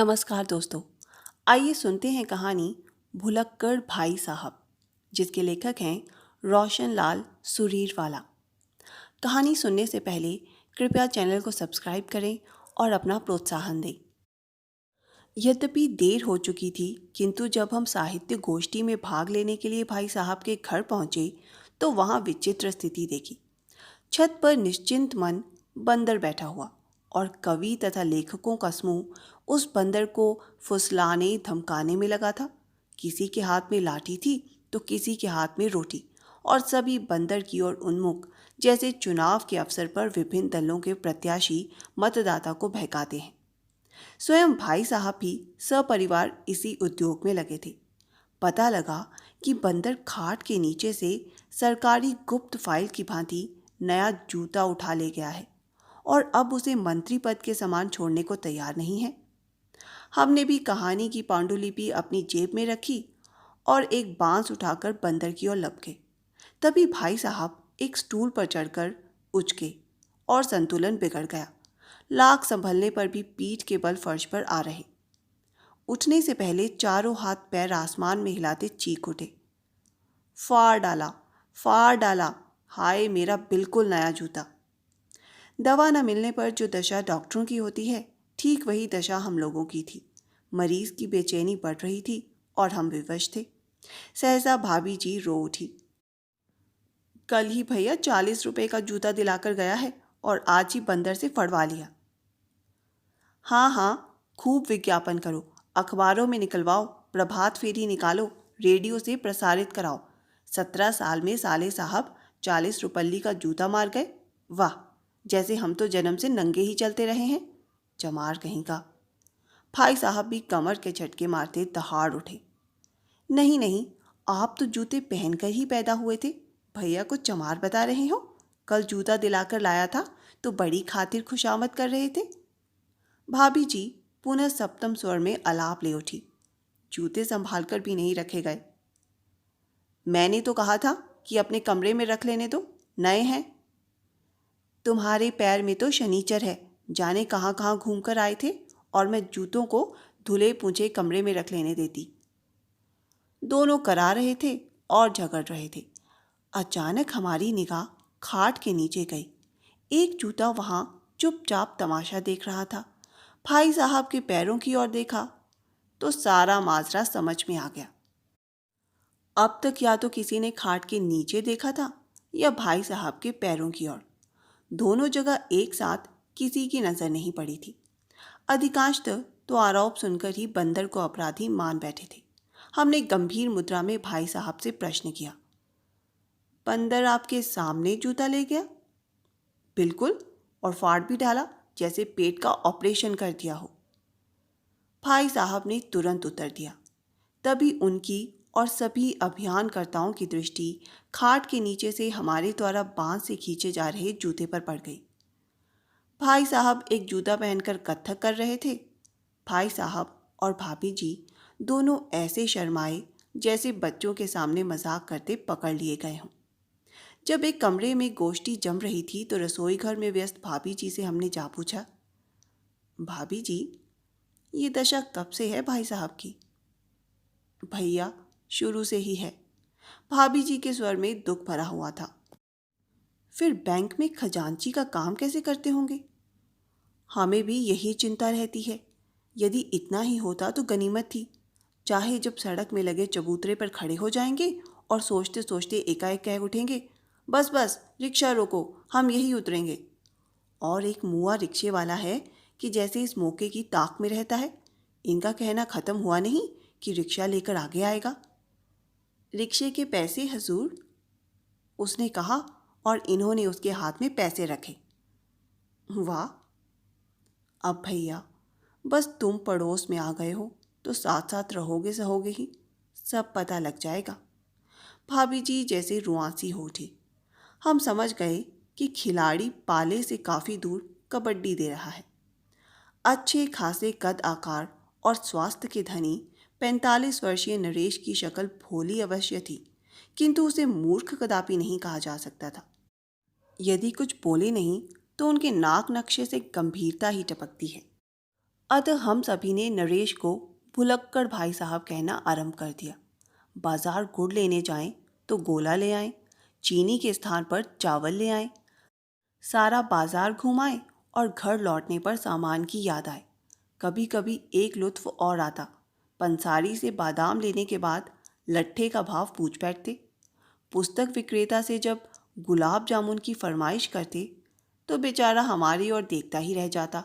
नमस्कार दोस्तों। आइए सुनते हैं कहानी भुलक्कड़ भाई साहब, जिसके लेखक हैं रोशन लाल सुरीरवाला। कहानी सुनने से पहले कृपया चैनल को सब्सक्राइब करें और अपना प्रोत्साहन दें। यद्यपि देर हो चुकी थी, किंतु जब हम साहित्य गोष्ठी में भाग लेने के लिए भाई साहब के घर पहुंचे तो वहां विचित्र स्थिति देखी। छत पर निश्चिंत मन बंदर बैठा हुआ और कवि तथा लेखकों का समूह उस बंदर को फुसलाने धमकाने में लगा था। किसी के हाथ में लाठी थी तो किसी के हाथ में रोटी, और सभी बंदर की ओर उन्मुख, जैसे चुनाव के अवसर पर विभिन्न दलों के प्रत्याशी मतदाता को बहकाते हैं। स्वयं भाई साहब भी सपरिवार इसी उद्योग में लगे थे। पता लगा कि बंदर खाट के नीचे से सरकारी गुप्त फाइल की भांति नया जूता उठा ले गया है और अब उसे मंत्री पद के समान छोड़ने को तैयार नहीं है। हमने भी कहानी की पांडुलिपि अपनी जेब में रखी और एक बांस उठाकर बंदर की ओर लपके। तभी भाई साहब एक स्टूल पर चढ़कर उचके और संतुलन बिगड़ गया। लाख संभलने पर भी पीठ के बल फर्श पर आ रहे। उठने से पहले चारों हाथ पैर आसमान में हिलाते चीख उठे, फाड़ डाला, हाय मेरा बिल्कुल नया जूता। दवा न मिलने पर जो दशा डॉक्टरों की होती है, ठीक वही दशा हम लोगों की थी। मरीज की बेचैनी बढ़ रही थी और हम विवश थे। सहसा भाभी जी रो उठी, कल ही भैया 40 रुपए का जूता दिलाकर गया है और आज ही बंदर से फड़वा लिया। हाँ हाँ, खूब विज्ञापन करो, अखबारों में निकलवाओ, प्रभात फेरी निकालो, रेडियो से प्रसारित कराओ। 17 साल में साले साहब 40 रुपल्ली का जूता मार गए। वाह, जैसे हम तो जन्म से नंगे ही चलते रहे हैं। चमार कहीं का। भाई साहब भी कमर के झटके मारते दहाड़ उठे। नहीं नहीं, आप तो जूते पहनकर ही पैदा हुए थे, भैया को चमार बता रहे हो। कल जूता दिलाकर लाया था तो बड़ी खातिर खुशामद कर रहे थे। भाभी जी पुनः सप्तम स्वर में अलाप ले उठी, जूते संभाल कर भी नहीं रखे गए। मैंने तो कहा था कि अपने कमरे में रख लेने दो, नए हैं। तुम्हारे पैर में तो शनीचर है, जाने कहाँ कहाँ घूम कर आए थे, और मैं जूतों को धुले पूंछे कमरे में रख लेने देती। दोनों करा रहे थे और झगड़ रहे थे। अचानक हमारी निगाह खाट के नीचे गई। एक जूता वहां चुपचाप तमाशा देख रहा था। भाई साहब के पैरों की ओर देखा तो सारा माजरा समझ में आ गया। अब तक या तो किसी ने खाट के नीचे देखा था या भाई साहब के पैरों की ओर। दोनों जगह एक साथ किसी की नजर नहीं पड़ी थी। अधिकांशतः तो आरोप सुनकर ही बंदर को अपराधी मान बैठे थे। हमने गंभीर मुद्रा में भाई साहब से प्रश्न किया, बंदर आपके सामने जूता ले गया? बिल्कुल, और फाड़ भी डाला, जैसे पेट का ऑपरेशन कर दिया हो। भाई साहब ने तुरंत उत्तर दिया। तभी उनकी और सभी अभियानकर्ताओं की दृष्टि खाट के नीचे से हमारे द्वारा बांस से खींचे जा रहे जूते पर पड़ गई। भाई साहब एक जूता पहनकर कत्थक कर रहे थे। भाई साहब और भाभी जी दोनों ऐसे शर्माए जैसे बच्चों के सामने मजाक करते पकड़ लिए गए हों। जब एक कमरे में गोष्ठी जम रही थी तो रसोई घर में व्यस्त भाभी जी से हमने जा पूछा, भाभी जी, ये दशा कब से है भाई साहब की? भैया, शुरू से ही है। भाभी जी के स्वर में दुख भरा हुआ था। फिर बैंक में खजांची का काम कैसे करते होंगे? हमें भी यही चिंता रहती है। यदि इतना ही होता तो गनीमत थी। चाहे जब सड़क में लगे चबूतरे पर खड़े हो जाएंगे और सोचते सोचते एकाएक कह उठेंगे, बस बस रिक्शा रोको, हम यही उतरेंगे। और एक मुआ रिक्शे वाला है कि जैसे इस मौके की ताक में रहता है। इनका कहना खत्म हुआ नहीं कि रिक्शा लेकर आगे आएगा। रिक्शे के पैसे हजूर, उसने कहा और इन्होंने उसके हाथ में पैसे रखे। वाह, अब भैया बस तुम पड़ोस में आ गए हो तो साथ साथ रहोगे सहोगे ही, सब पता लग जाएगा। भाभी जी जैसे रुआंसी हो उठी। हम समझ गए कि खिलाड़ी पाले से काफ़ी दूर कबड्डी दे रहा है। अच्छे खासे कद आकार और स्वास्थ्य के धनी 45 वर्षीय नरेश की शक्ल भोली अवश्य थी, किंतु उसे मूर्ख कदापि नहीं कहा जा सकता था। यदि कुछ बोले नहीं तो उनके नाक नक्शे से गंभीरता ही टपकती है। अतः हम सभी ने नरेश को भुलक्कड़ भाई साहब कहना आरंभ कर दिया। बाजार गुड़ लेने जाएं तो गोला ले आएं, चीनी के स्थान पर चावल ले आएं। सारा बाजार घुमाएं और घर लौटने पर सामान की याद आए। कभी कभी एक लुत्फ और आता, पंसारी से बादाम लेने के बाद लट्ठे का भाव पूछ बैठते। पुस्तक विक्रेता से जब गुलाब जामुन की फरमाइश करते तो बेचारा हमारी ओर देखता ही रह जाता,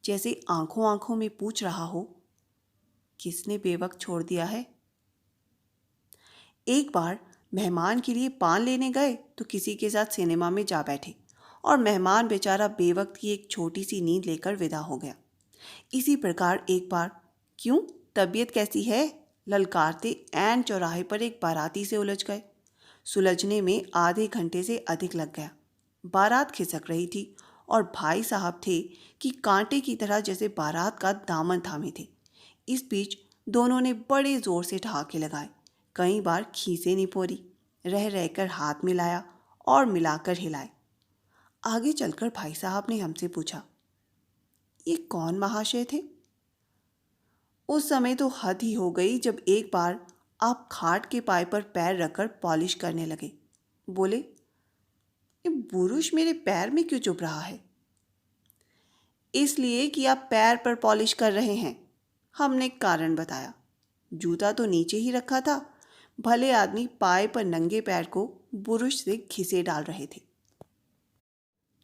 जैसे आंखों आंखों में पूछ रहा हो, किसने बेवक्त छोड़ दिया है। एक बार मेहमान के लिए पान लेने गए तो किसी के साथ सिनेमा में जा बैठे और मेहमान बेचारा बेवक्त की एक छोटी सी नींद लेकर विदा हो गया। इसी प्रकार एक बार, क्यों, तबीयत कैसी है, ललकारते ऐन चौराहे पर एक बाराती से उलझ गए। सुलझने में आधे घंटे से अधिक लग गया। बारात खिसक रही थी और भाई साहब थे कि कांटे की तरह जैसे बारात का दामन थामे थे। इस बीच दोनों ने बड़े जोर से ठहाके लगाए, कई बार खीसें निपोरी, रह रहकर हाथ मिलाया और मिलाकर हिलाए। आगे चलकर भाई साहब ने हमसे पूछा, ये कौन महाशय थे? उस समय तो हद ही हो गई जब एक बार आप खाट के पाए पर पैर रखकर पॉलिश करने लगे। बोले, ये बुरुश मेरे पैर में क्यों चुभ रहा है? इसलिए कि आप पैर पर पॉलिश कर रहे हैं, हमने कारण बताया। जूता तो नीचे ही रखा था, भले आदमी पाए पर नंगे पैर को बुरुश से घिसे डाल रहे थे।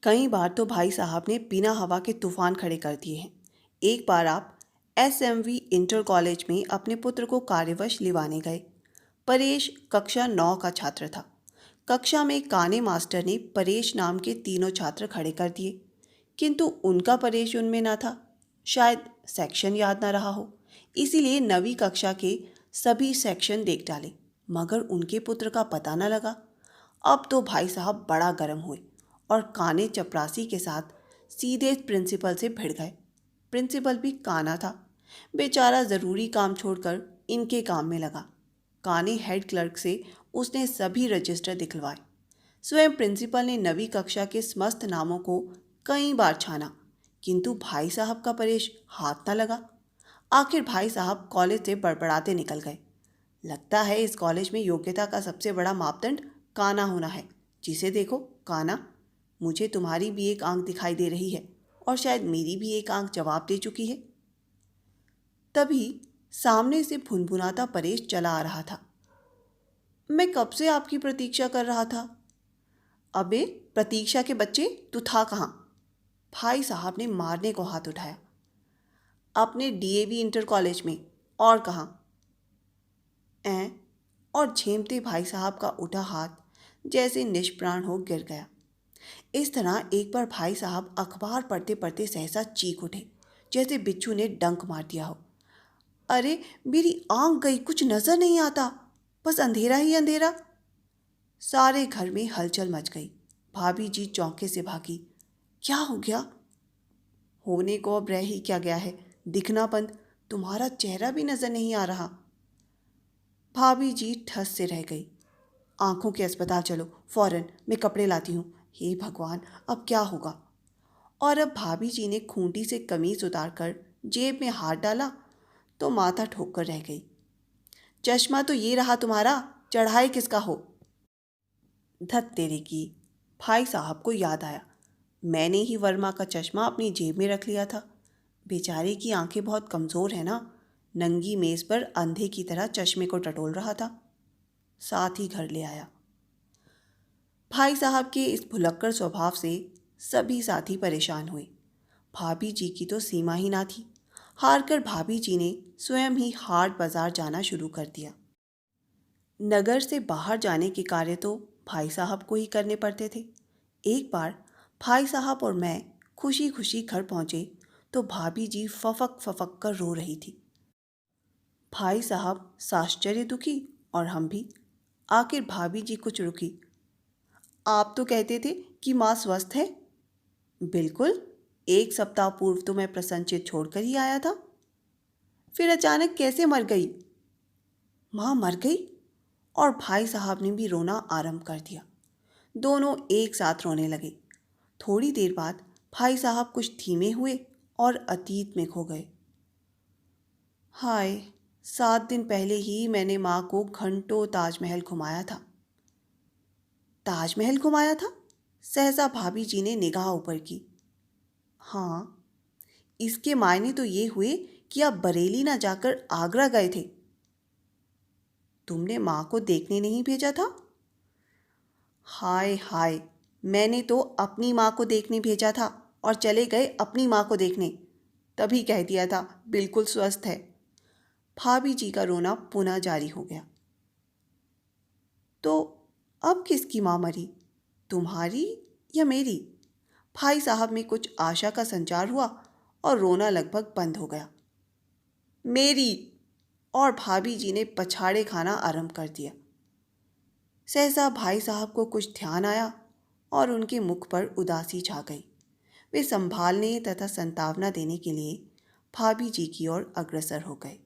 कई बार तो भाई साहब ने बिना हवा के तूफान खड़े कर दिए हैं। एक बार आप SMV इंटर कॉलेज में अपने पुत्र को कार्यवश लिवाने गए। परेश कक्षा 9 का छात्र था। कक्षा में काने मास्टर ने परेश नाम के तीनों छात्र खड़े कर दिए, किंतु उनका परेश उनमें ना था। शायद सेक्शन याद ना रहा हो, इसीलिए 9वीं कक्षा के सभी सेक्शन देख डाले, मगर उनके पुत्र का पता न लगा। अब तो भाई साहब बड़ा गर्म हुए और काने चपरासी के साथ सीधे प्रिंसिपल से भिड़ गए। प्रिंसिपल भी काना था, बेचारा ज़रूरी काम छोड़कर इनके काम में लगा। काने हेड क्लर्क से उसने सभी रजिस्टर दिखलवाए। स्वयं प्रिंसिपल ने 9वीं कक्षा के समस्त नामों को कई बार छाना, किंतु भाई साहब का परेश हाथ न लगा। आखिर भाई साहब कॉलेज से बड़बड़ाते निकल गए। लगता है इस कॉलेज में योग्यता का सबसे बड़ा मापदंड काना होना है। जिसे देखो काना, मुझे तुम्हारी भी एक आंख दिखाई दे रही है और शायद मेरी भी एक आंख जवाब दे चुकी है। तभी सामने से भुनभुनाता परेश चला आ रहा था। मैं कब से आपकी प्रतीक्षा कर रहा था। अबे प्रतीक्षा के बच्चे, तू था कहाँ? भाई साहब ने मारने को हाथ उठाया। अपने DAV इंटर कॉलेज में, और कहाँ? और झेमते भाई साहब का उठा हाथ जैसे निष्प्राण हो गिर गया। इस तरह एक बार भाई साहब अखबार पढ़ते पढ़ते सहसा चीख उठे, जैसे बिच्छू ने डंक मार दिया हो। अरे मेरी आंख गई, कुछ नजर नहीं आता, बस अंधेरा ही अंधेरा। सारे घर में हलचल मच गई। भाभी जी चौंके से भागी। क्या हो गया? होने को अब रह ही क्या गया है, दिखना बंद, तुम्हारा चेहरा भी नजर नहीं आ रहा। भाभी जी ठस से रह गई। आंखों के अस्पताल चलो फौरन, मैं कपड़े लाती हूँ। हे भगवान, अब क्या होगा? और अब भाभी जी ने खूंटी से कमीज उतारकर जेब में हाथ डाला तो माथा ठोक कर रह गई। चश्मा तो ये रहा तुम्हारा, चढ़ाई किसका हो? धत तेरे की, भाई साहब को याद आया, मैंने ही वर्मा का चश्मा अपनी जेब में रख लिया था। बेचारे की आंखें बहुत कमज़ोर है ना, नंगी मेज़ पर अंधे की तरह चश्मे को टटोल रहा था। साथ ही घर ले आया। भाई साहब के इस भुलक्कड़ स्वभाव से सभी साथी परेशान हुए। भाभी जी की तो सीमा ही ना थी। हार कर भाभी जी ने स्वयं ही हाट बाजार जाना शुरू कर दिया। नगर से बाहर जाने के कार्य तो भाई साहब को ही करने पड़ते थे। एक बार भाई साहब और मैं खुशी खुशी घर पहुंचे तो भाभी जी फफक फफक कर रो रही थी। भाई साहब साश्चर्य दुखी और हम भी। आखिर भाभी जी कुछ रुकी। आप तो कहते थे कि माँ स्वस्थ है। बिल्कुल, 1 सप्ताह पूर्व तो मैं प्रसन्नचित छोड़कर ही आया था। फिर अचानक कैसे मर गई? माँ मर गई और भाई साहब ने भी रोना आरंभ कर दिया। दोनों एक साथ रोने लगे। थोड़ी देर बाद भाई साहब कुछ धीमे हुए और अतीत में खो गए। हाय, 7 दिन पहले ही मैंने माँ को घंटों ताजमहल घुमाया था। ताजमहल घुमाया था? सहसा भाभी जी ने निगाह ऊपर की। हाँ, इसके मायने तो ये हुए कि आप बरेली ना जाकर आगरा गए थे। तुमने माँ को देखने नहीं भेजा था? हाय हाय, मैंने तो अपनी माँ को देखने भेजा था और चले गए अपनी माँ को देखने। तभी कह दिया था बिल्कुल स्वस्थ है। भाभी जी का रोना पुनः जारी हो गया। तो अब किसकी माँ मरी, तुम्हारी या मेरी? भाई साहब में कुछ आशा का संचार हुआ और रोना लगभग बंद हो गया। मेरी। और भाभी जी ने पछाड़े खाना आरंभ कर दिया। सहसा भाई साहब को कुछ ध्यान आया और उनके मुख पर उदासी छा गई। वे संभालने तथा संतावना देने के लिए भाभी जी की ओर अग्रसर हो गए।